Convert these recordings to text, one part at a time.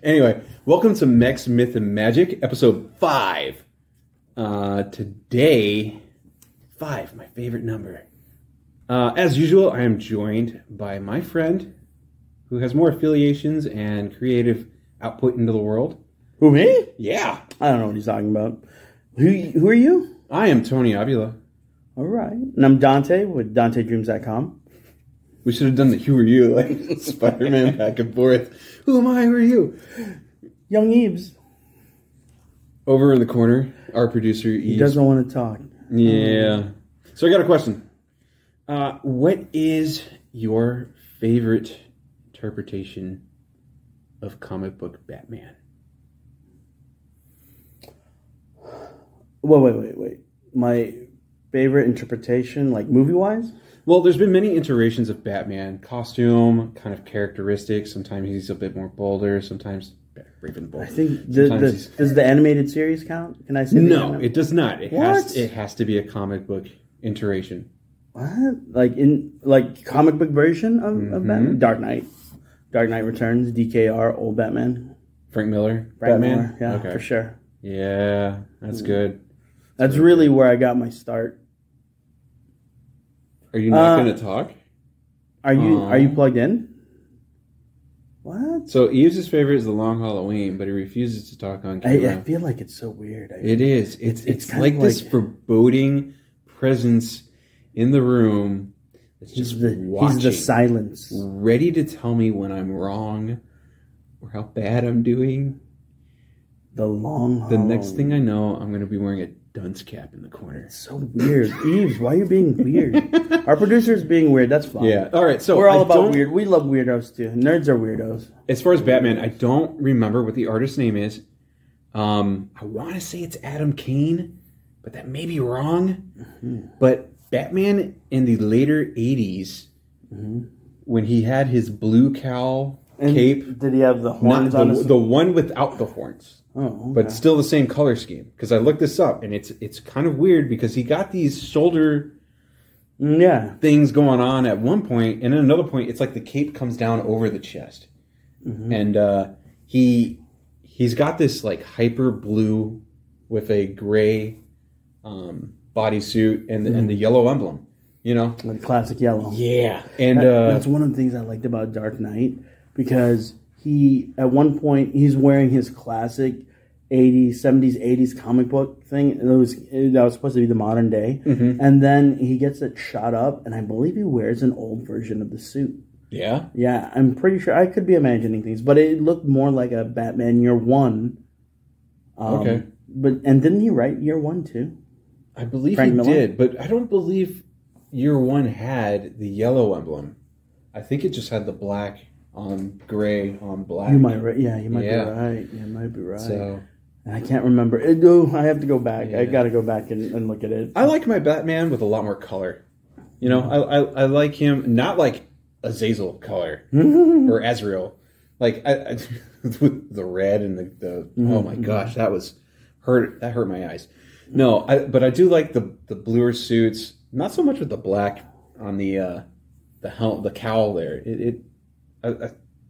Anyway, welcome to Mechs, Myth, and Magic, episode 5. Today, 5, my favorite number. As usual, I am joined by my friend who has more affiliations and creative output into the world. Who, me? Yeah. I don't know what he's talking about. Who are you? I am Tony Avila. All right. And I'm Dante with DanteDreams.com. We should have done the who are you, like Spider-Man back and forth. Who am I? Who are you? Young Eves. Over in the corner, our producer, Eves. He doesn't want to talk. Yeah. So I got a question. What is your favorite interpretation of comic book Batman? Well, wait. My favorite interpretation, like movie-wise? Well, there's been many iterations of Batman. Costume, kind of characteristics. Sometimes he's a bit more bolder. Sometimes even bolder. I think does the animated series count? Can I say no? It does not. It has to be a comic book iteration. What? Like comic book version of Batman? Dark Knight Returns, DKR, old Batman. Frank Miller, Batman. Miller, yeah, okay. For sure. Yeah, that's good. That's really where I got my start. Are you not going to talk? Are you plugged in? What? So Eves' favorite is The Long Halloween, but he refuses to talk on camera. I feel like it's so weird. It is. It's like this foreboding presence in the room that's just watching. He's the silence. Ready to tell me when I'm wrong or how bad I'm doing. The long The next thing I know, I'm going to be wearing a dunce cap in the corner. It's so weird. Eves, why are you being weird? Our producer's being weird. That's fine. Yeah. All right. So we're all about weird. We love weirdos too. Nerds are weirdos. As far as Batman, I don't remember what the artist's name is. I want to say it's Adam Kane, but that may be wrong. Mm-hmm. But Batman in the later 80s, when he had his blue cowl cape. Did he have the horns on his... The one without the horns. Oh, okay. But still the same color scheme. Because I looked this up, and it's kind of weird because he got these shoulder things going on at one point, and at another point, it's like the cape comes down over the chest. Mm-hmm. And he's got this like hyper blue with a gray bodysuit and the yellow emblem. You know? Like classic yellow. Yeah. And that's one of the things I liked about Dark Knight, because he, at one point, he's wearing his classic 80s, 70s, 80s comic book thing. That was supposed to be the modern day. Mm-hmm. And then he gets it shot up, and I believe he wears an old version of the suit. Yeah? Yeah, I'm pretty sure. I could be imagining things, but it looked more like a Batman Year One. Okay. And didn't he write Year One, too? I believe Frank Miller did, but I don't believe Year One had the yellow emblem. I think it just had the black on gray on black. You might be right. You might be right. So I can't remember. I have to go back. Yeah. I got to go back and look at it. I like my Batman with a lot more color. You know, I like him not like Azazel color or Azrael. Like I with the red and the oh my gosh, that hurt my eyes. No, but I do like the bluer suits. Not so much with the black on the cowl there.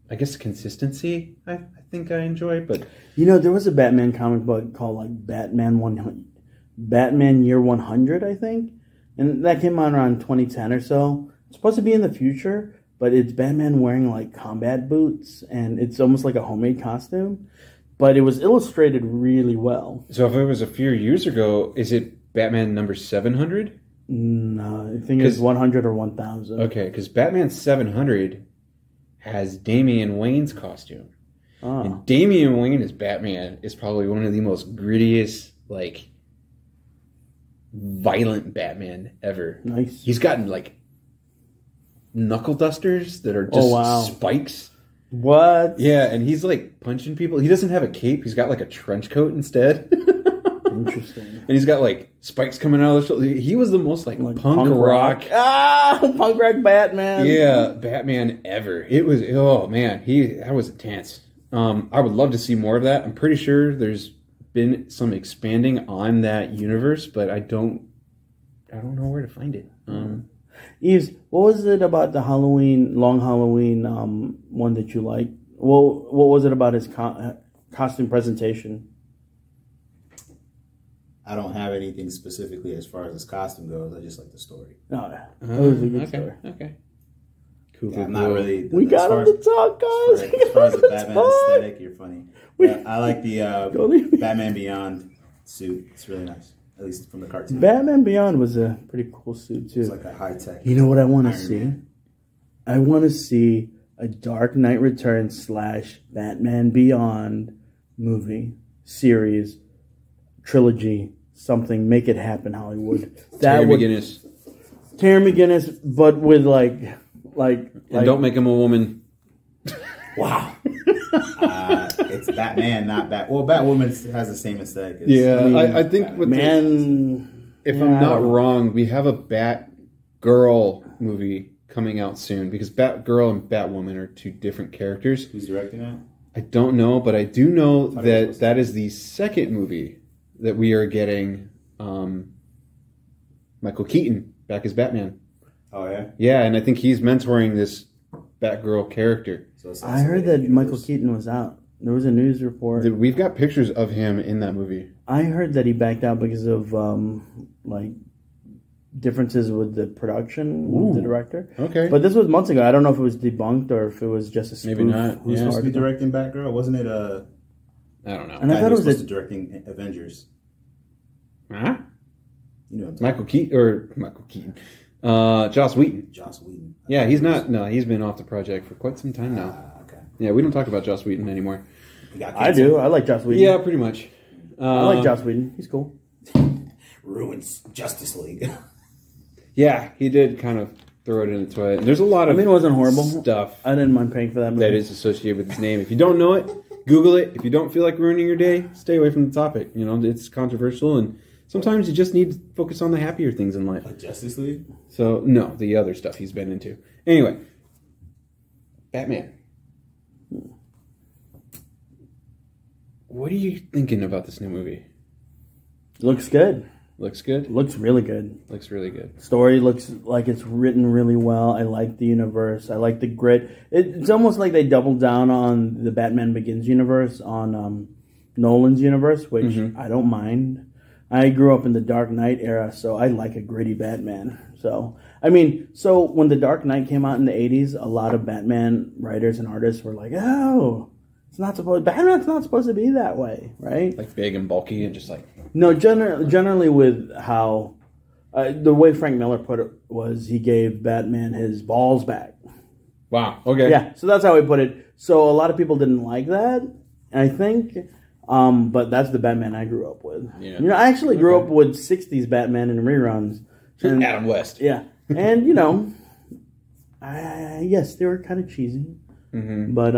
I guess consistency I think I enjoy, but there was a Batman comic book called like Batman Year 100, I think, and that came out around 2010 or so. It's supposed to be in the future, but it's Batman wearing like combat boots, and it's almost like a homemade costume, but it was illustrated really well. So if it was a few years ago, is it Batman number 700? No, I think it's 100 or 1000. Okay, because Batman 700 has Damian Wayne's costume. Oh. And Damian Wayne as Batman is probably one of the most grittiest, like, violent Batman ever. Nice. He's gotten, like, knuckle dusters that are just spikes. What? Yeah, and he's, like, punching people. He doesn't have a cape. He's got, like, a trench coat instead. Interesting. And he's got, like, spikes coming out of the shoulder. He was the most, like punk rock. Punk rock Batman. Yeah, Batman ever. It was, oh, man. That was intense. I would love to see more of that. I'm pretty sure there's been some expanding on that universe, but I don't know where to find it. Eves, what was it about the Long Halloween one that you liked? Well, what was it about his costume presentation? I don't have anything specifically as far as his costume goes. I just like the story. Oh, yeah. That was a good story. Okay. Cool. I'm not really. We got him to talk, guys. As far as the Batman aesthetic, you're funny. Yeah, I like the Batman Beyond suit. It's really nice, at least from the cartoon. Batman Beyond was a pretty cool suit too. It's like a high tech. You know what I want to see? Man. I want to see a Dark Knight Returns / Batman Beyond movie series trilogy. Something, make it happen, Hollywood. Terry McGinnis. Terry McGinnis, but with like. And don't make him a woman. Wow. It's Batman, not Bat. Well, Batwoman has the same aesthetic. I think with if I'm not wrong, we have a Batgirl movie coming out soon because Batgirl and Batwoman are two different characters. Who's directing that? I don't know, but I do know that is the second movie that we are getting Michael Keaton back as Batman. Oh, yeah? Yeah, and I think he's mentoring this Batgirl character. So I heard that Michael Keaton was out. There was a news report. We've got pictures of him in that movie. I heard that he backed out because of differences with the production, with the director. Okay. But this was months ago. I don't know if it was debunked or if it was just a spoof. Maybe not. Who's supposed to be directing Batgirl? Wasn't it I don't know. And I thought it was supposed to directing Avengers. Huh? You know, Michael Keaton. Joss Whedon. Joss Whedon. Yeah, he's not. No, he's been off the project for quite some time now. Okay. Yeah, we don't talk about Joss Whedon anymore. I do. I like Joss Whedon. Yeah, pretty much. I like Joss Whedon. He's cool. Ruins Justice League. Yeah, he did kind of throw it in the toilet. And there's a lot of it wasn't horrible stuff. I didn't mind paying for that movie. That is associated with his name. If you don't know it, Google it. If you don't feel like ruining your day, stay away from the topic. You know, it's controversial and sometimes you just need to focus on the happier things in life. Like Justice League? So, no, the other stuff he's been into. Anyway, Batman. What are you thinking about this new movie? Looks good. Looks good? Looks really good. Looks really good. Story looks like it's written really well. I like the universe. I like the grit. It's almost like they doubled down on the Batman Begins universe on Nolan's universe, which I don't mind. I grew up in the Dark Knight era, so I like a gritty Batman. So when the Dark Knight came out in the 80s, a lot of Batman writers and artists were like, oh, Batman's not supposed to be that way, right? Like big and bulky and just like... No, generally with how... the way Frank Miller put it was he gave Batman his balls back. Wow, okay. Yeah, so that's how he put it. So a lot of people didn't like that, I think... but that's the Batman I grew up with. Yeah. You know, I actually grew up with 60s Batman and reruns. And, Adam West. Yeah. And, you know, yes, they were kind of cheesy. But,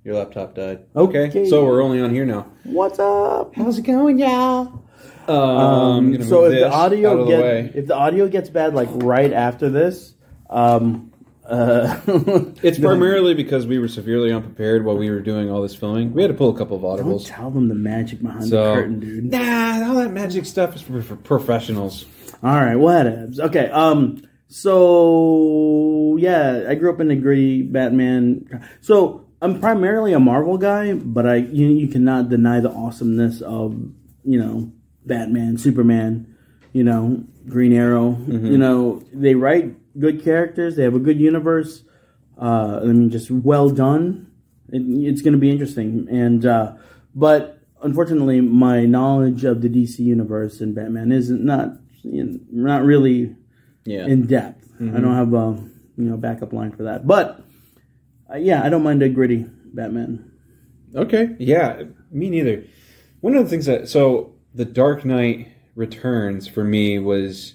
your laptop died. Okay. So we're only on here now. What's up? How's it going, y'all? So if the audio gets bad, like right after this, it's primarily because we were severely unprepared while we were doing all this filming. We had to pull a couple of audibles. Don't tell them the magic behind the curtain, dude. Nah, all that magic stuff is for professionals. All right, whatevs. Okay, so yeah, I grew up in the gritty Batman. So I'm primarily a Marvel guy, but you cannot deny the awesomeness of, you know, Batman, Superman, you know, Green Arrow. You know, they write good characters. They have a good universe. Just well done. It's going to be interesting. And but unfortunately, my knowledge of the DC universe and Batman isn't not really in depth. I don't have a backup line for that. But I don't mind a gritty Batman. Okay, yeah, me neither. One of the things The Dark Knight Returns for me was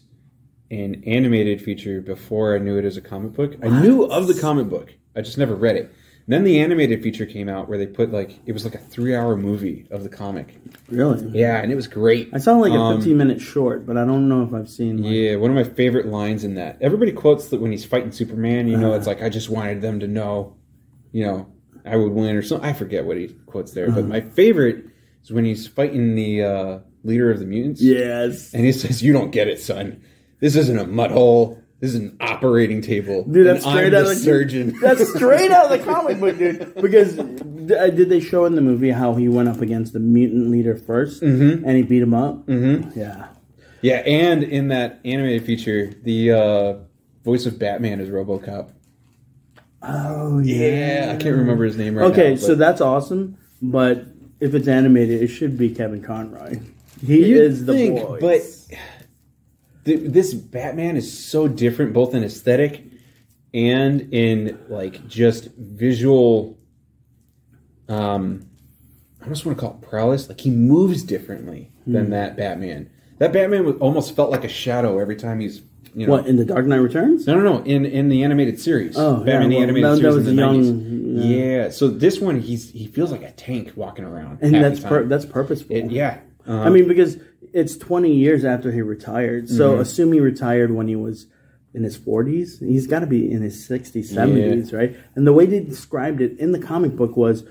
an animated feature before I knew it as a comic book. What? I knew of the comic book. I just never read it. And then the animated feature came out where they put it was like a 3-hour movie of the comic. Really? Yeah, and it was great. I saw like a 15-minute short, but I don't know if I've seen Yeah, one of my favorite lines in that. Everybody quotes that when he's fighting Superman, it's like, I just wanted them to know, I would win or something. I forget what he quotes there. But my favorite is when he's fighting the leader of the mutants. Yes. And he says, "You don't get it, son. This isn't a mud hole. This is an operating table. Dude, that's straight out of the surgeon. That's straight out of the comic book, dude. Because did they show in the movie how he went up against the mutant leader first, and he beat him up? Mm-hmm. Yeah. Yeah, and in that animated feature, the voice of Batman is RoboCop. Oh, yeah. I can't remember his name right now. Okay, so that's awesome, but if it's animated, it should be Kevin Conroy. He is the voice. But this Batman is so different, both in aesthetic and in like just visual. I almost want to call it prowess. Like he moves differently than that Batman. That Batman almost felt like a shadow every time he's. What, in The Dark Knight Returns? No. In the animated series. Oh, Batman the animated series was in the young, 90s. Yeah. So this one, he feels like a tank walking around. And that's purposeful. I mean, because it's 20 years after he retired. So assume he retired when he was in his 40s. He's got to be in his 60s, 70s, right? And the way they described it in the comic book was...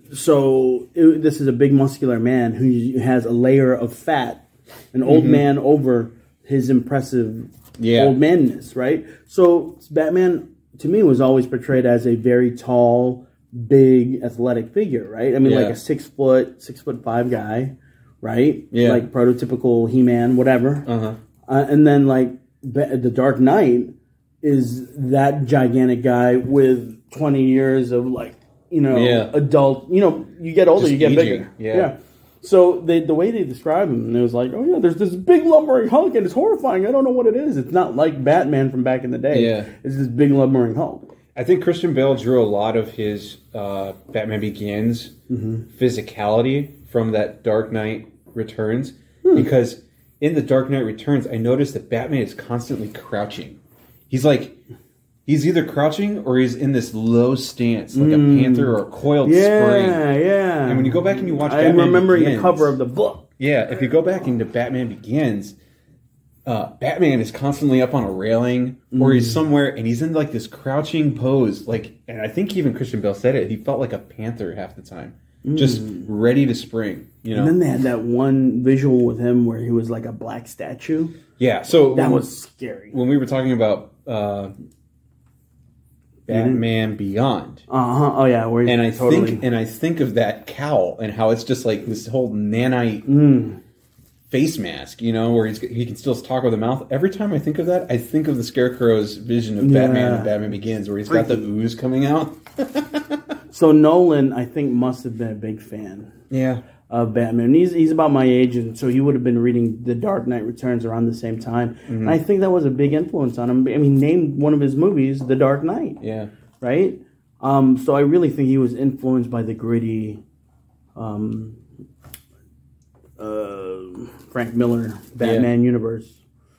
this is a big muscular man who has a layer of fat, an old man over his impressive old manness, right? So Batman, to me, was always portrayed as a very tall, big, athletic figure, right? I mean, like a 6'5" guy, right? Yeah. Like prototypical He-Man, whatever. And then like the Dark Knight is that gigantic guy with 20 years of like, adult, you get older, you get aging. bigger. Yeah. So the way they describe him, it was like, oh yeah, there's this big lumbering Hulk and it's horrifying. I don't know what it is. It's not like Batman from back in the day. Yeah. It's this big lumbering Hulk. I think Christian Bale drew a lot of his Batman Begins physicality from that Dark Knight Returns. Because in the Dark Knight Returns, I noticed that Batman is constantly crouching. He's either crouching or he's in this low stance, like a panther or a coiled spring. Yeah. And when you go back and you watch I'm Batman remembering Begins, the cover of the book. Yeah, if you go back into Batman Begins, Batman is constantly up on a railing or he's somewhere and he's in like this crouching pose. And I think even Christian Bale said it. He felt like a panther half the time, just ready to spring. And then they had that one visual with him where he was like a black statue. Yeah, so that was scary. When we were talking about Batman Beyond. Oh yeah, I think of that cowl and how it's just like this whole nanite face mask, where he can still talk with a mouth. Every time I think of that, I think of the Scarecrow's vision of Batman and Batman Begins, where he's got the ooze coming out. So Nolan, I think, must have been a big fan. Yeah. Of Batman. He's about my age, and so he would have been reading The Dark Knight Returns around the same time. And I think that was a big influence on him. I mean, name one of his movies, The Dark Knight. Yeah. Right? So I really think he was influenced by the gritty Frank Miller Batman universe.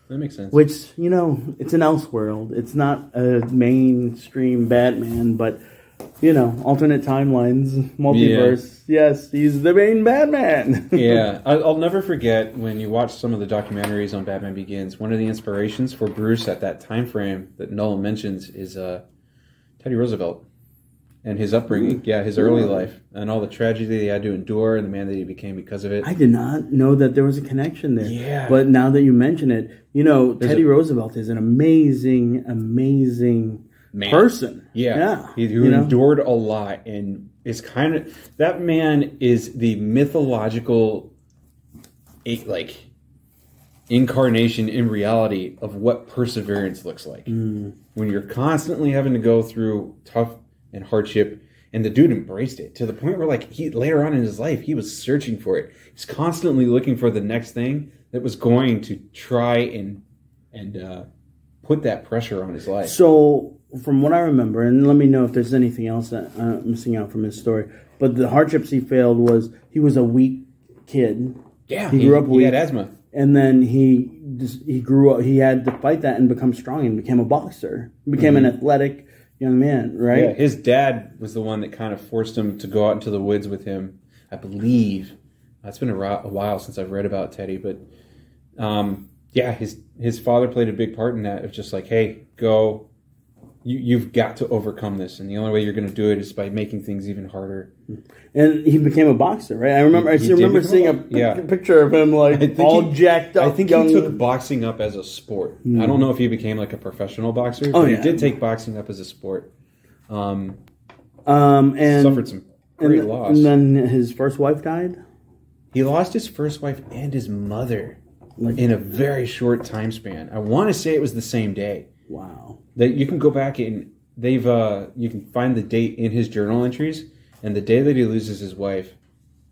That makes sense. Which, it's an Elseworld. It's not a mainstream Batman, but... alternate timelines, multiverse. Yeah. Yes, he's the main Batman. Yeah, I'll never forget when you watch some of the documentaries on Batman Begins. One of the inspirations for Bruce at that time frame that Nolan mentions is Teddy Roosevelt and his upbringing. Yeah, his early life and all the tragedy he had to endure and the man that he became because of it. I did not know that there was a connection there. Yeah. But now that you mention it, Teddy Roosevelt is an amazing person. Yeah. He endured a lot and is that man is the mythological incarnation in reality of what perseverance looks like. When you're constantly having to go through tough and hardship, and the dude embraced it to the point where he later on in his life he was searching for it. He's constantly looking for the next thing that was going to try and put that pressure on his life. So from what I remember, and let me know if there's anything else that I'm missing out from his story, but the hardships he failed was he was a weak kid. Yeah, he grew up weak. He had asthma. And then he grew up, he had to fight that and become strong and became a boxer. He became an athletic young man, right? Yeah, his dad was the one that kind of forced him to go out into the woods with him, I believe. It's been a while since I've read about Teddy, but his father played a big part in that. Of just like, hey, go... you've got to overcome this, and the only way you're going to do it is by making things even harder. And he became a boxer, right? I remember seeing a picture of him jacked up. I think he took boxing up as a sport. I don't know if he became like a professional boxer, but he did take boxing up as a sport. And suffered some great loss. And then his first wife died? He lost his first wife and his mother in a very short time span. I want to say it was the same day. Wow. That you can go back and you can find the date in his journal entries and the day that he loses his wife.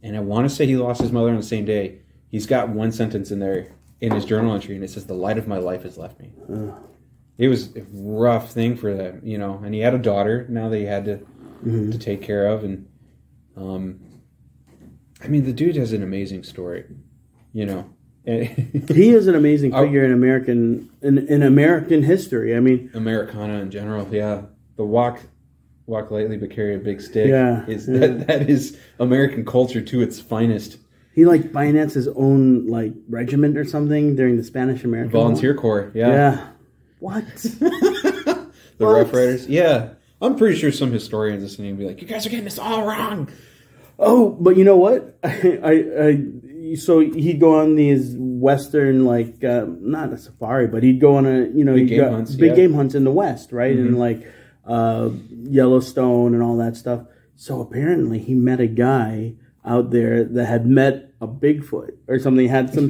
And I want to say he lost his mother on the same day. He's got one sentence in there in his journal entry, and it says, "The light of my life has left me." It was a rough thing for them, you know. And he had a daughter now that he had to take care of, and I mean, the dude has an amazing story, you know. He is an amazing figure in American history. I mean, Americana in general, yeah. The walk lightly but carry a big stick. That is American culture to its finest. He financed his own regiment or something during the Spanish American Volunteer Corps. Yeah. What? The Rough Riders. Yeah, I'm pretty sure some historians listening will be like, "You guys are getting this all wrong." Oh, but you know what? So he'd go on these Western, not a safari, but he'd go on big game hunts in the West, right? And Yellowstone and all that stuff. So apparently he met a guy out there that had met a Bigfoot or something. This is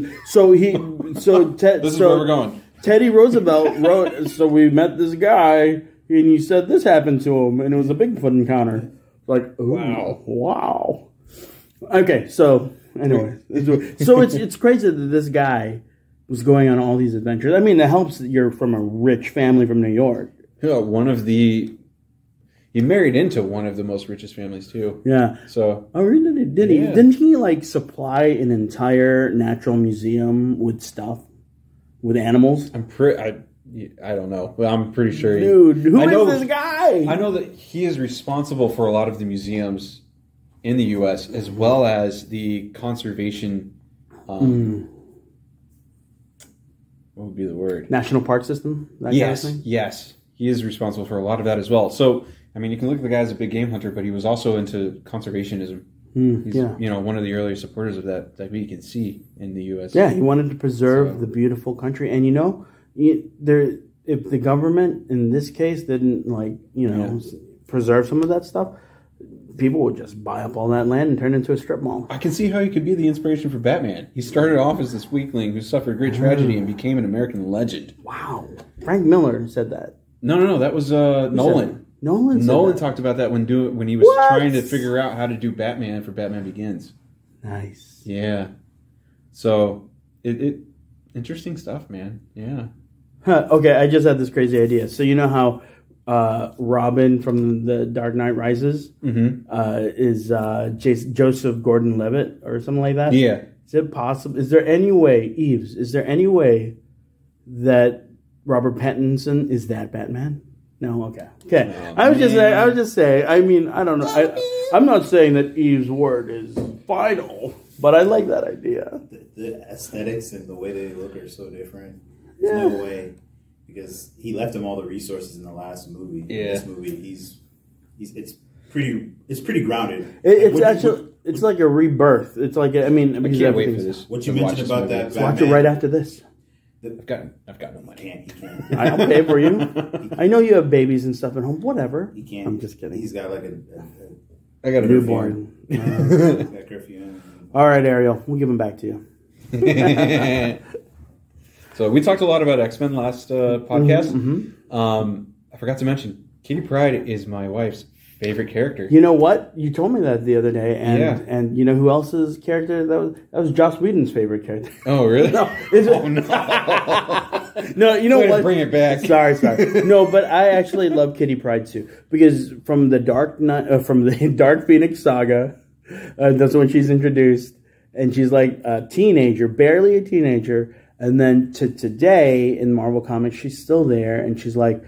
where we're going. Teddy Roosevelt wrote, so we met this guy and he said this happened to him and it was a Bigfoot encounter. Wow. Okay, so anyway, so it's crazy that this guy was going on all these adventures. I mean, it helps that you're from a rich family from New York. Yeah, he married into one of the most richest families too. Yeah. So. Oh, really? Did he? Didn't he supply an entire natural museum with stuff, with animals? I don't know, but I'm pretty sure. Dude, who is this guy? I know that he is responsible for a lot of the museums in the U.S. as well as the conservation. What would be the word? National park system. Yes, he is responsible for a lot of that as well. So, I mean, you can look at the guy as a big game hunter, but he was also into conservationism. He's one of the earlier supporters of that we can see in the U.S. Yeah, he wanted to preserve the beautiful country, and if the government in this case didn't preserve some of that stuff, people would just buy up all that land and turn it into a strip mall. I can see how he could be the inspiration for Batman. He started off as this weakling who suffered great tragedy and became an American legend. Wow. Frank Miller said that. No, that was Nolan. Nolan talked about that when he was trying to figure out how to do Batman for Batman Begins. Nice. Yeah. So it interesting stuff, man. Yeah. Okay, I just had this crazy idea. So you know how Robin from The Dark Knight Rises is Joseph Gordon-Levitt or something like that? Yeah. Is it possible? Is there any way, Eves? Is there any way that Robert Pattinson is that Batman? No. Okay. Oh, I was just saying. I mean, I don't know. I'm not saying that Eve's word is final, but I like that idea. The aesthetics and the way they look are so different. There's no way, because he left him all the resources in the last movie. Yeah. In this movie, it's pretty grounded. It's like a rebirth. It's like I can't wait for this. What you mentioned about that, Batman, watch it right after this. I've got no money. He can't. I'll pay for you. I know you have babies and stuff at home. Whatever. He can't. I'm just kidding. He's got I got a newborn. Got curfew. All right, Ariel. We'll give him back to you. So we talked a lot about X-Men last podcast. I forgot to mention, Kitty Pryde is my wife's favorite character. You know what? You told me that the other day, and you know who else's character that was Joss Whedon's favorite character. Oh, really? No, no. You know what? Bring it back. Sorry. No, but I actually love Kitty Pryde too, because from the Dark Phoenix saga, that's when she's introduced, and she's like a teenager, barely a teenager. And then to today in Marvel Comics, she's still there, and she's like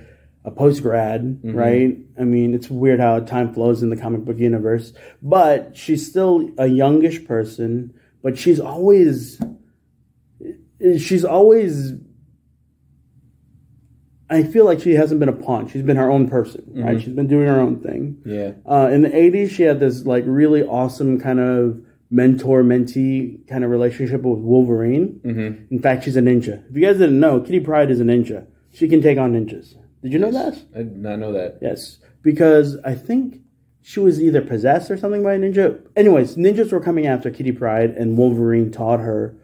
a post-grad, right? I mean, it's weird how time flows in the comic book universe. But she's still a youngish person, but she's always I feel like she hasn't been a pawn. She's been her own person, right? She's been doing her own thing. Yeah. In the 80s, she had this like really awesome kind of mentor-mentee kind of relationship with Wolverine. In fact, she's a ninja. If you guys didn't know, Kitty Pryde is a ninja. She can take on ninjas. Did you know that? I did not know that. Yes, because I think she was either possessed or something by a ninja. Anyways, ninjas were coming after Kitty Pryde, and Wolverine taught her.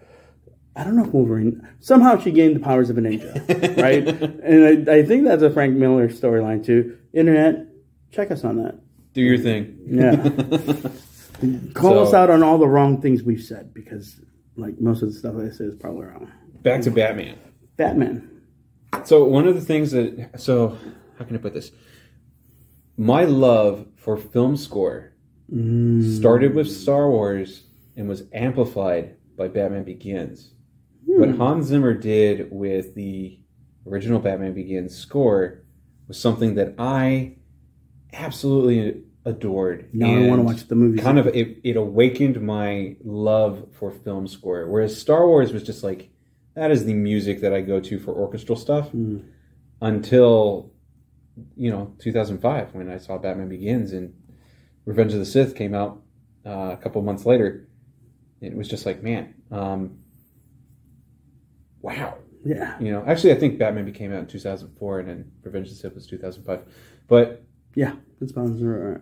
I don't know if Wolverine... Somehow she gained the powers of a ninja, right? And I think that's a Frank Miller storyline, too. Internet, check us on that. Do your thing. Yeah. Call us out on all the wrong things we've said, because like most of the stuff I say is probably wrong. Back to Batman. Batman. So one of the things that... So, how can I put this? My love for film score started with Star Wars and was amplified by Batman Begins. What Hans Zimmer did with the original Batman Begins score was something that I absolutely adored. Now I want to watch the movie. Kind of, it awakened my love for film score. Whereas Star Wars was just like, that is the music that I go to for orchestral stuff until, 2005 when I saw Batman Begins and Revenge of the Sith came out a couple months later. It was just like, man, wow. Yeah. Actually, I think Batman came out in 2004 and then Revenge of the Sith was 2005. But yeah, that sounds about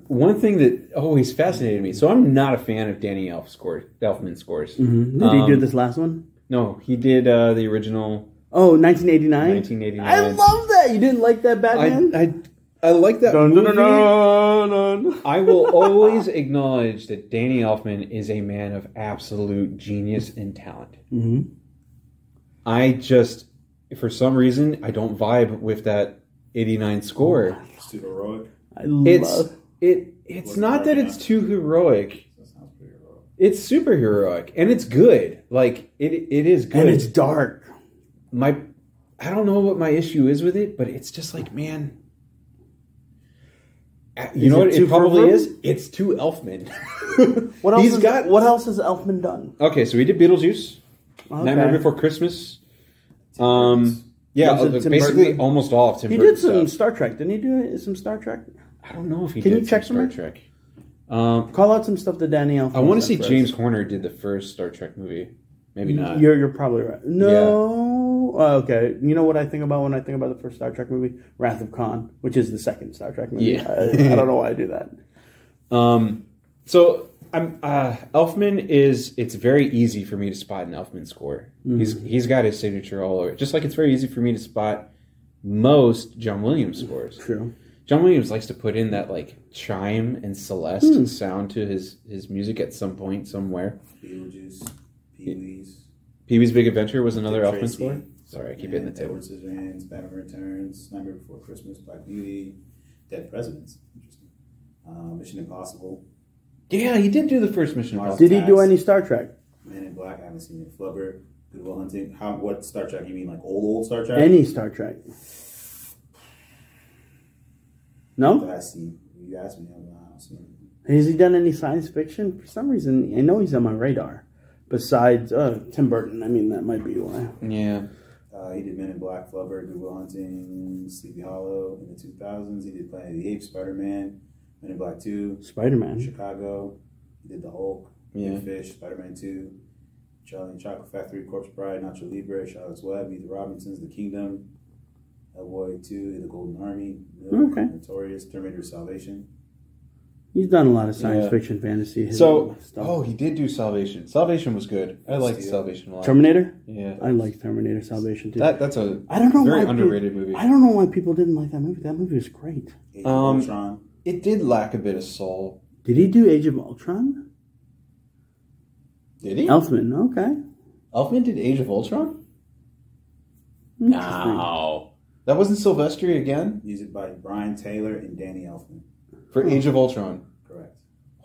one thing that always fascinated me. So I'm not a fan of Danny Elfman scores. Did he do this last one? No, he did the original. Oh, 1989? 1989. I love that. You didn't like that Batman? I like that dun, movie. dun, dun, dun, dun. I will always acknowledge that Danny Elfman is a man of absolute genius and talent. I just, for some reason, I don't vibe with that 89 score. It's too heroic. It's not that it's too heroic. It's super heroic, and it's good. Like it is good. And it's dark. I don't know what my issue is with it, but it's just like, man. You know what it probably is? It's too Elfman. What else has Elfman done? Okay, so he did Beetlejuice, Nightmare Before Christmas. Basically almost all of Tim Burton. He did some Star Trek. Didn't he do some Star Trek? I don't know if he did. Can you check Star Trek? Call out some stuff that Danny Elfman. I want to see James Horner did the first Star Trek movie. Maybe not. You're probably right. No. Yeah. Okay. You know what I think about when I think about the first Star Trek movie? Wrath of Khan, which is the second Star Trek movie. Yeah. I don't know why I do that. So I'm Elfman is. It's very easy for me to spot an Elfman score. He's got his signature all over. Just like it's very easy for me to spot most John Williams scores. True. John Williams likes to put in that like chime and Celeste sound to his music at some point somewhere. Beetlejuice, Pee-wee's. Pee-wee's Big Adventure was another Dick Elfman Tracy, score. Sorry, I keep hitting the table. Edward Scissorhands, Batman Returns, Nightmare Before Christmas, Black Beauty, Dead Presidents. Interesting. Mission Impossible. Yeah, he did do the first Mission Impossible. Did he do any Star Trek? Men in Black. I haven't seen it. Flubber. Good Will Hunting. What Star Trek? You mean like old Star Trek? Any Star Trek? No? That I see. You asked me. I don't see anything. Has he done any science fiction? For some reason, I know he's on my radar. Besides Tim Burton. I mean, that might be why. Yeah. He did Men in Black, Flubber, Good Will Hunting, Sleepy Hollow in the 2000s. He did Planet of the Apes, Spider-Man, Men in Black 2. Spider-Man. Chicago. He did The Hulk, Yeah. Big Fish, Spider-Man 2. Charlie and Chocolate Factory, Corpse Bride, Nacho Libre, Charlotte's Web, Meet the Robinsons, The Kingdom, Hellboy 2, The Golden Army, Milk, Okay. Notorious, Terminator Salvation. He's done a lot of science fiction, fantasy. So, stuff. he did do Salvation. Salvation was good. I liked Salvation a lot. Terminator? Yeah. I like Terminator Salvation too. That's a I don't know very why underrated movie. I don't know why people didn't like that movie. That movie was great. Age of Ultron. It did lack a bit of soul. Did he do Age of Ultron? Did he? Elfman, okay. Elfman did Age of Ultron? Interesting. No. That wasn't Silvestri again? Music by Brian Taylor and Danny Elfman. For Age of Ultron. Correct.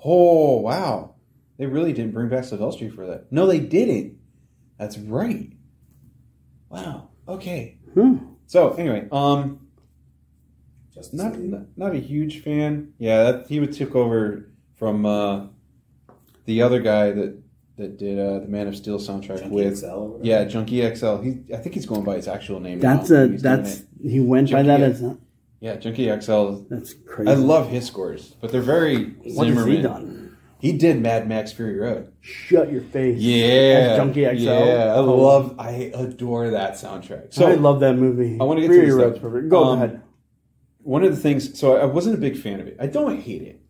Oh, wow. They really didn't bring back Silvestri for that. No, they didn't. That's right. Wow. Okay. So, anyway, not a huge fan. Yeah, he took over from the other guy that that did the Man of Steel soundtrack Junkie with XL, yeah, Junkie XL. I think he's going by his actual name. That's now. he went Junkie, by that as yeah, Junkie XL. That's crazy. I love his scores, but they're very What has Zimmerman. he done? He did Mad Max Fury Road. Shut your face. Yeah, As Junkie XL. Yeah, I adore that soundtrack. So I love that movie. I want to get Fury to this Road's perfect. Go ahead. One of the things, so I wasn't a big fan of it. I don't hate it,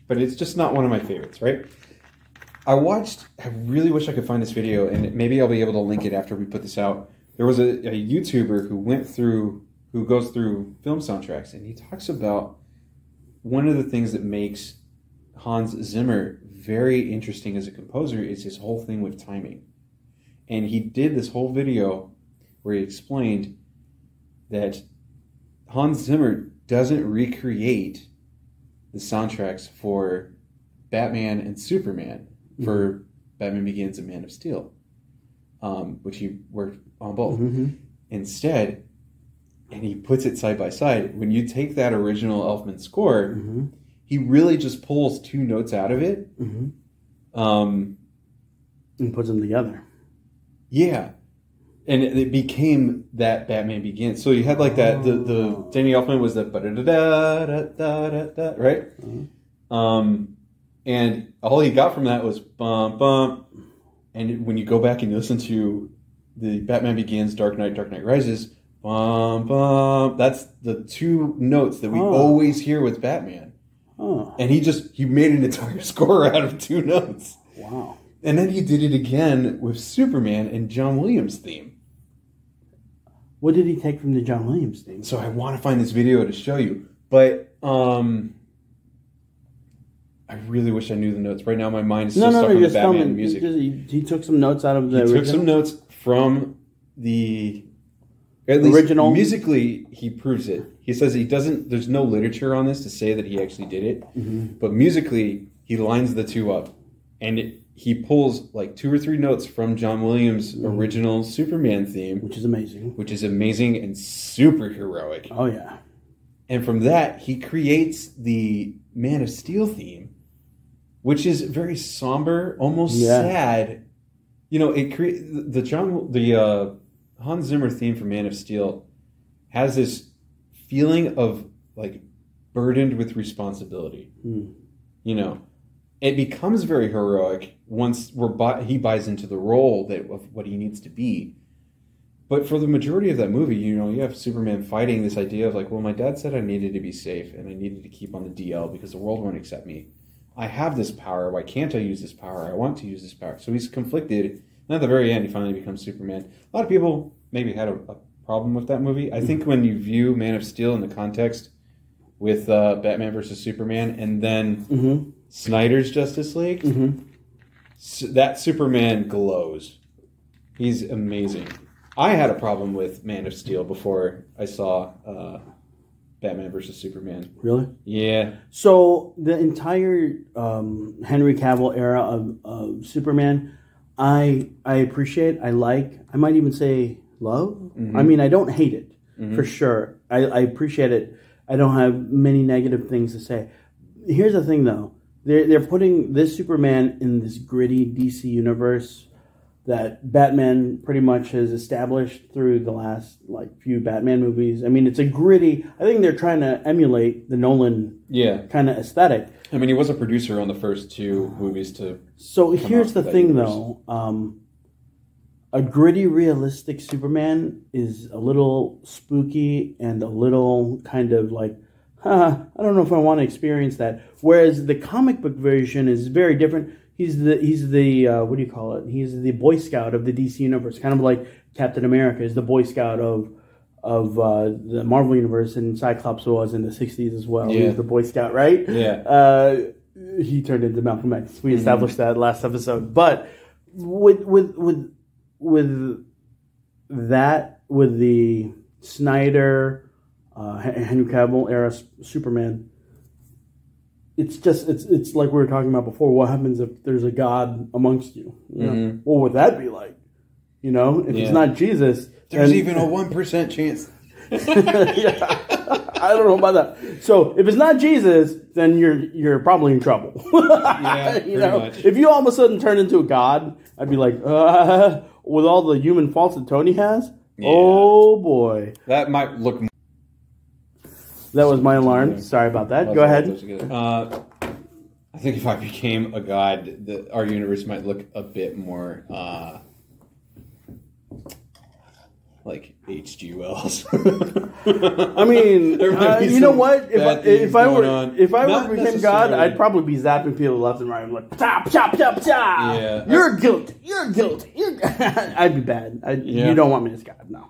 but it's just not one of my favorites, right? I really wish I could find this video, and maybe I'll be able to link it after we put this out. There was a YouTuber who goes through film soundtracks, and he talks about one of the things that makes Hans Zimmer very interesting as a composer is his whole thing with timing. And he did this whole video where he explained that Hans Zimmer doesn't recreate the soundtracks for Batman and Superman for Batman Begins and Man of Steel, which he worked on both. Instead, and he puts it side by side, when you take that original Elfman score, he really just pulls two notes out of it. And puts them together. Yeah. And it became that Batman Begins. So you had like that, the Danny Elfman was the ba-da-da-da-da-da-da, right? And all he got from that was bum, bum. And when you go back and you listen to the Batman Begins, Dark Knight Rises, bum, bum, that's the two notes that we always hear with Batman. And he made an entire score out of two notes. Wow. And then he did it again with Superman and John Williams' theme. What did he take from the John Williams theme? So I want to find this video to show you. But I really wish I knew the notes. Right now my mind is still stuck on the Batman music. He took some notes out of the original? He took some notes from the... At least original. Musically, he proves it. He says he doesn't... There's no literature on this to say that he actually did it. But musically, he lines the two up. And he pulls like 2 or 3 notes from John Williams' original Superman theme. Which is amazing. Which is amazing and super heroic. Oh, yeah. And from that, he creates the Man of Steel theme, which is very somber, almost sad. You know, it the Hans Zimmer theme for Man of Steel has this feeling of like burdened with responsibility. You know, it becomes very heroic once he buys into the role of what he needs to be. But for the majority of that movie, you know, you have Superman fighting this idea of like, well, my dad said I needed to be safe and I needed to keep on the DL because the world won't accept me. I have this power. Why can't I use this power? I want to use this power. So he's conflicted. And at the very end, he finally becomes Superman. A lot of people maybe had a problem with that movie. I think when you view Man of Steel in the context with Batman versus Superman and then Snyder's Justice League, that Superman glows. He's amazing. I had a problem with Man of Steel before I saw Batman versus Superman. Really? Yeah. So the entire Henry Cavill era of Superman, I appreciate, I like, I might even say love. I mean, I don't hate it, for sure. I appreciate it. I don't have many negative things to say. Here's the thing, though. They're putting this Superman in this gritty DC universe that Batman pretty much has established through the last few Batman movies. I mean, it's a gritty... I think they're trying to emulate the Nolan kind of aesthetic. I mean, he was a producer on the first 2 movies to... So here's the thing, though. A gritty, realistic Superman is a little spooky and a little kind of like, I don't know if I want to experience that. Whereas the comic book version is very different. He's the what do you call it? He's the Boy Scout of the DC universe, kind of like Captain America is the Boy Scout of the Marvel universe, and Cyclops was in the '60s as well. Yeah. He was the Boy Scout, right? Yeah. He turned into Malcolm X. We established that last episode. But with the Snyder, Henry Cavill era Superman. It's like we were talking about before. What happens if there's a God amongst you? You know? What would that be like? You know, if it's not Jesus, there's even a 1% chance. I don't know about that. So if it's not Jesus, then you're probably in trouble. Yeah, pretty much. If you all of a sudden turn into a god, I'd be like, with all the human faults that Tony has, oh boy. That might look. That was my alarm. Sorry about that. Go ahead. I think if I became a god, our universe might look a bit more like H.G. Wells. I mean, you know what? If I were became God, I'd probably be zapping people left and right. I'm like, chop, chop, chop, chop. Yeah. You're guilty. You're guilty. I'd be bad. You don't want me as God, no.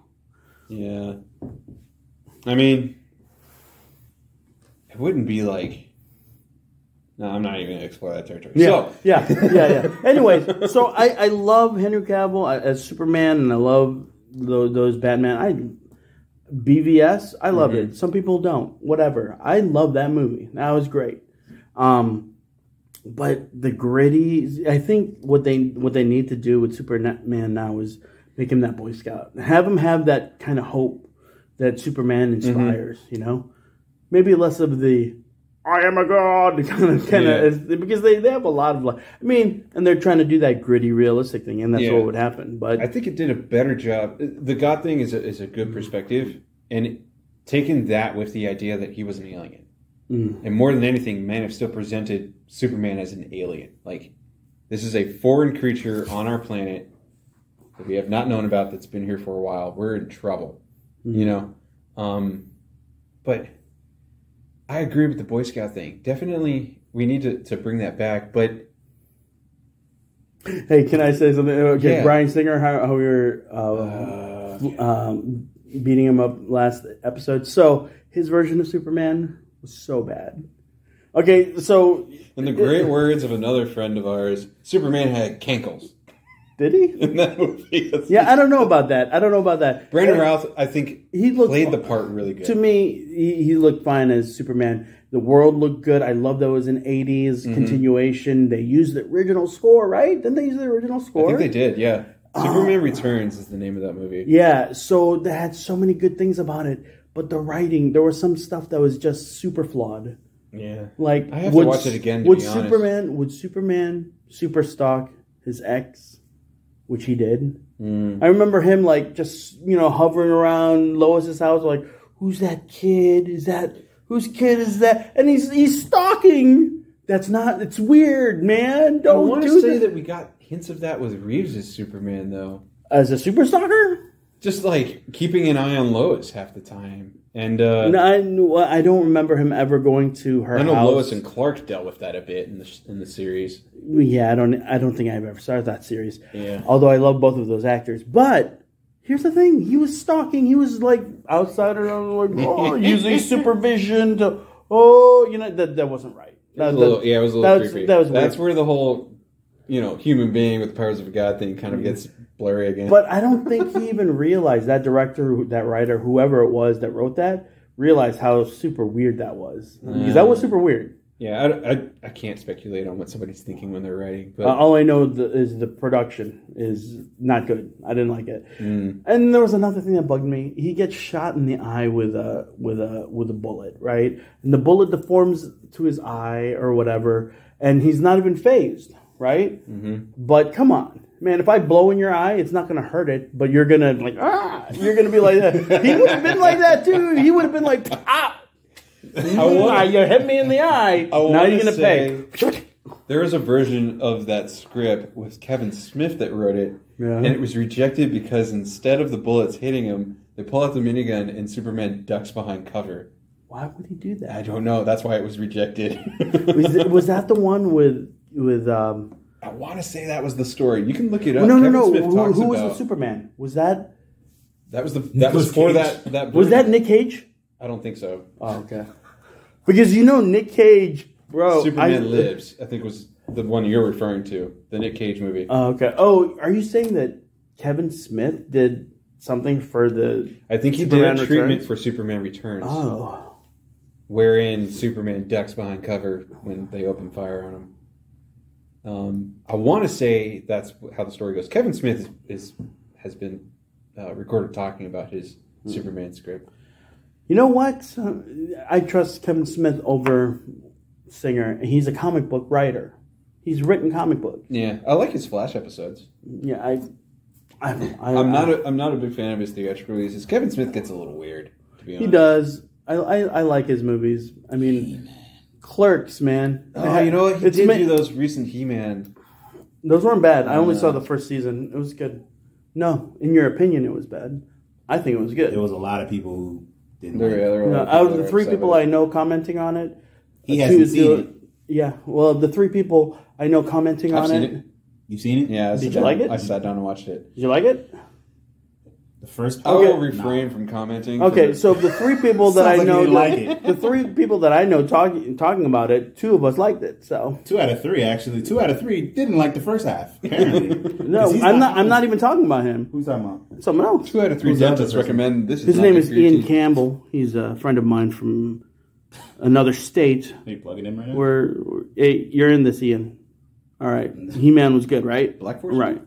Yeah. I mean, it wouldn't be like. No, I'm not even going to explore that territory. Yeah, yeah. Anyways, so I love Henry Cavill as Superman, and I love those Batman. BVS, I love it. Some people don't. Whatever. I love that movie. That was great. But the gritty, I think what they need to do with Superman now is make him that Boy Scout. Have him have that kind of hope that Superman inspires. You know, maybe less of the I am a god kind of because they have a lot of and they're trying to do that gritty realistic thing, and that's what would happen. But I think it did a better job. The god thing is a good perspective, and taking that with the idea that he was an alien, and more than anything, Man of Steel presented Superman as an alien. Like, this is a foreign creature on our planet that we have not known about, that's been here for a while. We're in trouble, you know. But I agree with the Boy Scout thing. Definitely, we need to bring that back. But hey, can I say something? Okay, Bryan Singer, how we were beating him up last episode. So his version of Superman was so bad. Okay, so in the great words of another friend of ours, Superman had cankles. Did he? In that movie. Yeah, I don't know about that. Brandon Routh, I think, he played the part really good. To me, he looked fine as Superman. The world looked good. I love that it was an 80s continuation. They used the original score, right? Didn't they use the original score? I think they did, yeah. Superman Returns is the name of that movie. Yeah, so they had so many good things about it. But the writing, there was some stuff that was just super flawed. Yeah. Like, I have to watch it again, to be honest. Would Superman super stalk his ex? Which he did. I remember him just hovering around Lois's house, like, who's that kid? Whose kid is that? And he's stalking. It's weird, man. I want to say that we got hints of that with Reeves' Superman, though. As a super stalker? Just keeping an eye on Lois half the time. And no, I don't remember him ever going to her house. I know Lois and Clark dealt with that a bit in the series. Yeah, I don't think I've ever started that series. Yeah. Although I love both of those actors. But here's the thing. He was stalking. He was outside around using supervision to that wasn't right. It was a little creepy. That's weird. Where the whole human being with the powers of a god thing kind of gets blurry again. But I don't think he even realized, that director, that writer, whoever it was that wrote that, realized how super weird that was. Because that was super weird. Yeah, I can't speculate on what somebody's thinking when they're writing. But all I know is the production is not good. I didn't like it. And there was another thing that bugged me. He gets shot in the eye with a bullet, right? And the bullet deforms to his eye or whatever, and he's not even phased, right? But come on. Man, if I blow in your eye, it's not going to hurt it, but you're going to you're going to be like that. He would have been like that too. He would have been like, you hit me in the eye. Now you're going to pay. There was a version of that script with Kevin Smith that wrote it, and it was rejected because instead of the bullets hitting him, they pull out the minigun and Superman ducks behind cover. Why would he do that? I don't know. That's why it was rejected. Was that the one with I want to say that was the story. You can look it up. No. Smith who was the Superman? Was that? That was before that. Was that Nick Cage? I don't think so. Oh, okay. Because Nick Cage, bro. Superman Lives, I think, was the one you're referring to, the Nick Cage movie. Oh, okay. Oh, are you saying that Kevin Smith did something for the? I think he did a treatment for Superman Returns. Oh. Wherein Superman ducks behind cover when they open fire on him. I want to say that's how the story goes. Kevin Smith has been recorded talking about his Superman script. You know what? I trust Kevin Smith over Singer. He's a comic book writer. He's written comic books. Yeah, I like his Flash episodes. Yeah, I'm not a big fan of his theatrical releases. Kevin Smith gets a little weird, to be honest. He does. I like his movies. I mean, Clerks, man. Oh, you know what? He did do those recent He-Man. Those weren't bad. I only saw the first season. It was good. No, in your opinion, it was bad. I think it was good. There was a lot of people who didn't. Out of the 3 people I know commenting on it, he hasn't seen it. Yeah, well, the 3 people I know commenting on it. You've seen it? Yeah. Did you like it? I sat down and watched it. Did you like it? The first. I will refrain from commenting. Okay, so the 3 people that I know, the 3 people that I know talking about it, 2 of us liked it. So 2 out of 3 actually. 2 out of 3 didn't like the first half. Apparently, no, I'm not even talking about him. Who's talking about? Someone else. 2 out of 3 dentists recommend this. His name is Ian Campbell. He's a friend of mine from another state. Are you plugging in right now? You're in this, Ian. All right, He-Man was good, right? Black Force, right?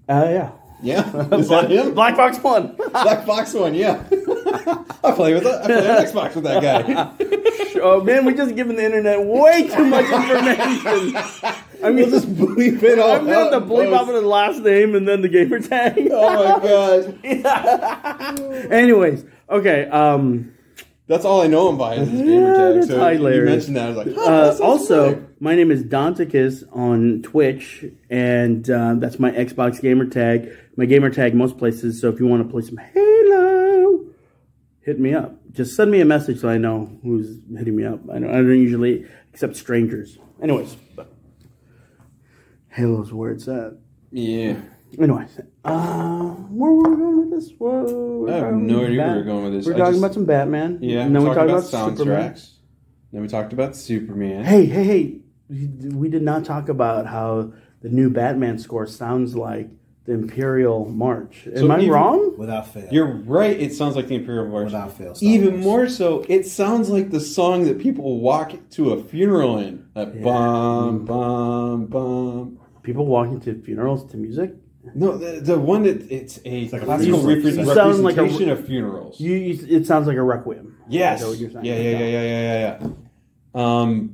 Yeah. Yeah, is that him? Black Fox 1. Black Fox 1, yeah. I play on Xbox with that guy. Oh man, we're just giving the internet way too much information. I mean, we'll just bleep it all. I'm going to bleep out the last name and then the gamer tag. Oh my god. Anyways, okay. That's all I know him by is his gamer tag. That's So hilarious. you mentioned that, I was like, also, familiar. my name is Donticus on Twitch, and that's my Xbox gamer tag. My gamer tag most places. So if you want to play some Halo, hit me up. Just send me a message so I know who's hitting me up. I don't usually accept strangers. Anyways, Halo's where it's at. Yeah. Anyways, where were we going with this? I have no idea where we're going with this. We're talking about some Batman. Yeah. And then we talked about soundtracks. Superman. Then we talked about Superman. Hey. We did not talk about how the new Batman score sounds like the Imperial March. Am I wrong? Without fail. You're right. It sounds like the Imperial March. Without fail. Even more so, it sounds like the song that people walk to a funeral in. That bum, bum, bum. People walking to funerals to music? No, the one that it's a like classical representation of funerals. It sounds like a requiem. Yes. Is that what you're saying? Yeah.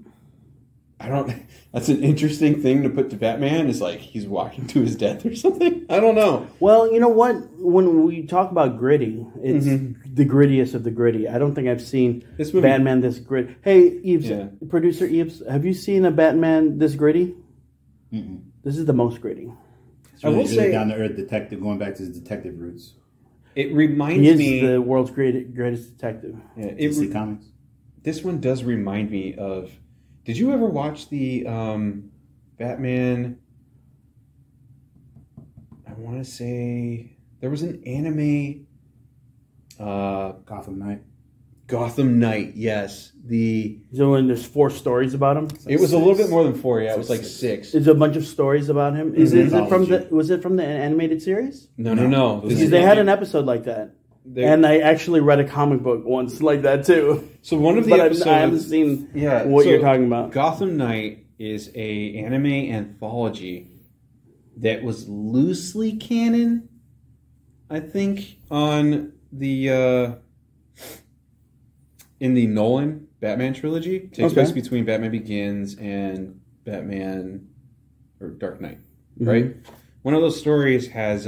I don't. That's an interesting thing to put to Batman. Is like he's walking to his death or something. I don't know. Well, you know what? When we talk about gritty, it's the grittiest of the gritty. I don't think I've seen Batman this gritty. Hey, Eves, producer Eves, have you seen a Batman this gritty? Mm-mm. This is the most gritty. I will say down to earth detective, going back to his detective roots. It reminds me. He is the world's greatest detective. Yeah, DC Comics. This one does remind me of. Did you ever watch the Batman? I want to say there was an anime. Gotham Knight. Gotham Knight, yes. So when there's 4 stories about him? It was a little bit more than 4, yeah. It was like 6. It's a bunch of stories about him. Was it from the animated series? No. They had an episode like that. And I actually read a comic book once like that too. So one of the episodes, I haven't seen what you're talking about. Gotham Knight is a anime anthology that was loosely canon, I think, on the in the Nolan Batman trilogy. It takes place between Batman Begins and Batman or Dark Knight, right? One of those stories has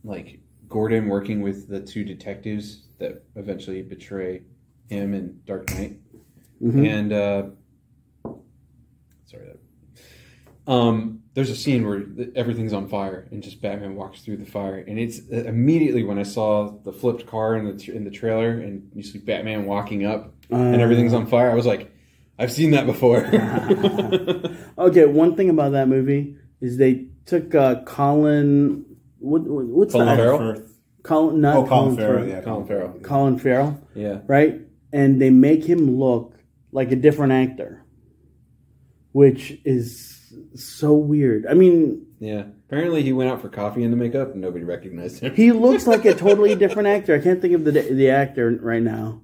like Gordon working with the 2 detectives that eventually betray him in Dark Knight. And there's a scene where everything's on fire and just Batman walks through the fire, and it's immediately when I saw the flipped car in the trailer and you see Batman walking up and everything's on fire, I was like, I've seen that before. Okay, one thing about that movie is they took Colin. What's Colin that? Farrell? Colin Farrell. Yeah, Colin Farrell. Colin Farrell. Yeah. Right? And they make him look like a different actor, which is so weird. I mean... Yeah. Apparently he went out for coffee in the makeup and nobody recognized him. He looks like a totally different actor. I can't think of the actor right now.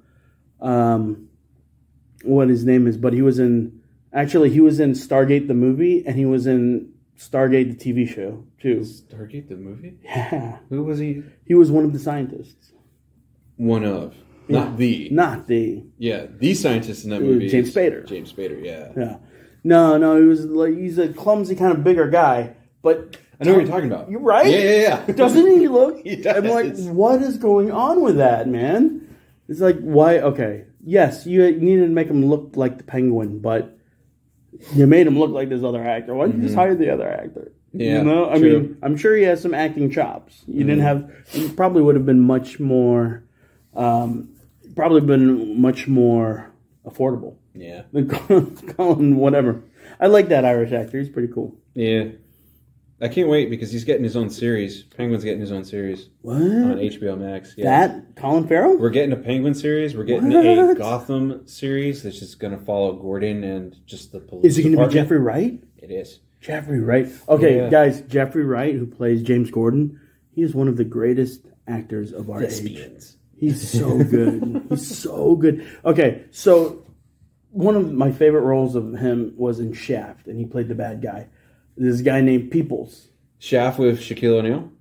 What his name is, but he was in... Actually, he was in Stargate the movie, and he was in Stargate the TV show, too. Stargate the movie? Yeah. Who was he? He was one of the scientists. one of, not the. Yeah, the scientist in that movie. James Spader. James Spader, yeah. Yeah. No, he's a clumsy kind of bigger guy, but I know what you're talking about. You're right. Yeah. Doesn't he look? He does. I'm like, what is going on with that, man? It's like, why? Okay, yes, you needed to make him look like the Penguin, but you made him look like this other actor. Why didn't you just hire the other actor? Yeah, you know, I mean, I'm sure he has some acting chops. You didn't have. You probably would have been much more. Probably been much more affordable. Yeah. Than calling whatever. I like that Irish actor. He's pretty cool. Yeah. I can't wait because he's getting his own series. Penguin's getting his own series. What? On HBO Max. Yeah. That? Colin Farrell? We're getting a Penguin series. We're getting a Gotham series that's just going to follow Gordon and just the police. Is it going to be Jeffrey Wright? It is. Jeffrey Wright. Okay, guys, Jeffrey Wright, who plays James Gordon, he is one of the greatest actors of our age. He's so good. He's so good. Okay, so one of my favorite roles of him was in Shaft, and he played the bad guy. This guy named Peoples. Shaft with Shaquille O'Neal?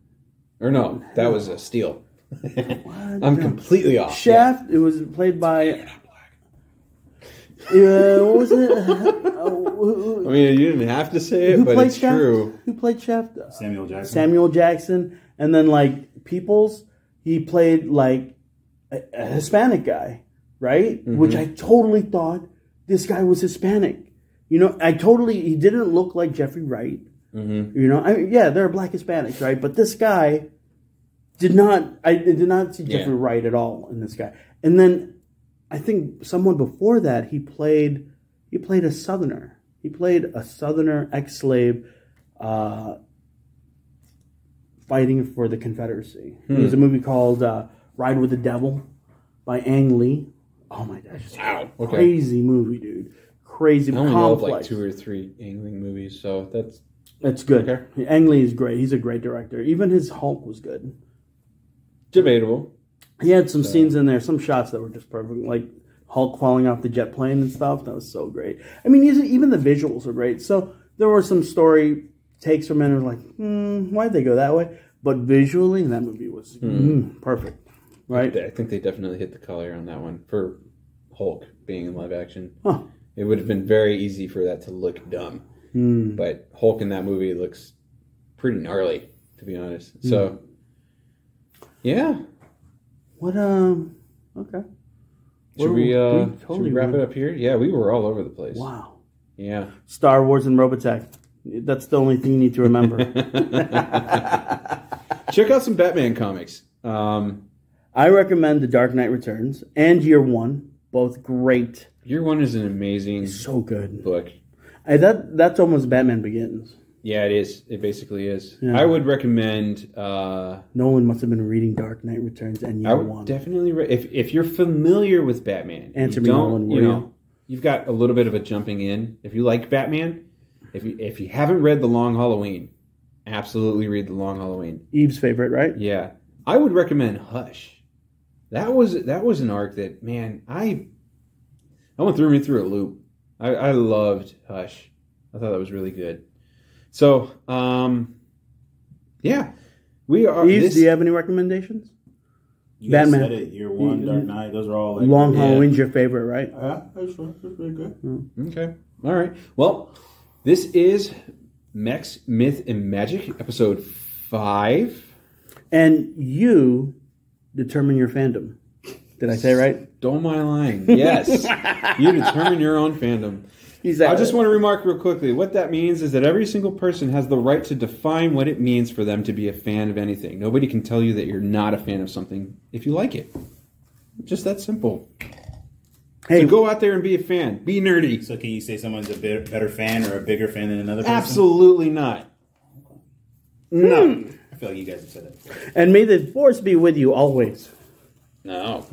Or no, that was a steal. I'm completely off. Shaft, it was played by... what was it? I mean, you didn't have to say it, but it's true. Who played Shaft? Samuel Jackson. Samuel Jackson. And then, like, Peoples, he played, like, a Hispanic guy, right? Mm-hmm. Which I totally thought this guy was Hispanic. You know, he didn't look like Jeffrey Wright. Mm-hmm. You know, they're black Hispanics, right? But this guy I did not see Jeffrey Wright at all in this guy. And then I think someone before that, he played a Southerner. He played a Southerner ex-slave fighting for the Confederacy. There's a movie called Ride with the Devil by Ang Lee. Oh my gosh, it's a crazy movie, dude. Crazy, I only complex. know of like 2 or 3 Angling movies, so that's good. Okay. Ang Lee is great. He's a great director. Even his Hulk was good. Debatable. He had some scenes in there, some shots that were just perfect, like Hulk falling off the jet plane and stuff. That was so great. I mean, even the visuals are great. So there were some story takes from it. And like, why'd they go that way? But visually, that movie was perfect. Right? I think they definitely hit the color on that one for Hulk being in live action. Huh. It would have been very easy for that to look dumb. But Hulk in that movie looks pretty gnarly, to be honest. So, yeah. What, okay. Should we wrap it up here? Yeah, we were all over the place. Wow. Yeah. Star Wars and Robotech. That's the only thing you need to remember. Check out some Batman comics. I recommend The Dark Knight Returns and Year One. Both great. Year One is an amazing so good book. That's almost Batman Begins. Yeah, it is. It basically is. Yeah. I would recommend... Nolan must have been reading Dark Knight Returns and Year One. Definitely. if you're familiar with Batman... Answer me, Nolan. You've got a little bit of a jumping in. If you like Batman, if you haven't read The Long Halloween, absolutely read The Long Halloween. Eve's favorite, right? Yeah. I would recommend Hush. That was an arc that, man, I went through me through a loop. I loved Hush. I thought that was really good. So, yeah, we are. Eve, do you have any recommendations? You Batman. Said it. Year One, Dark Knight. Those are all like, Long Halloween's your favorite, right? Yeah, that's very good. Okay, all right. Well, this is Mechs, Myth, and Magic, episode 5. And you determine your fandom. Did I say right? Stole my line. Yes. You determine your own fandom. I just want to remark real quickly. What that means is that every single person has the right to define what it means for them to be a fan of anything. Nobody can tell you that you're not a fan of something if you like it. Just that simple. Hey, so go out there and be a fan. Be nerdy. So can you say someone's a better fan or a bigger fan than another person? Absolutely not. No. I feel like you guys have said that before. And may the force be with you always. No.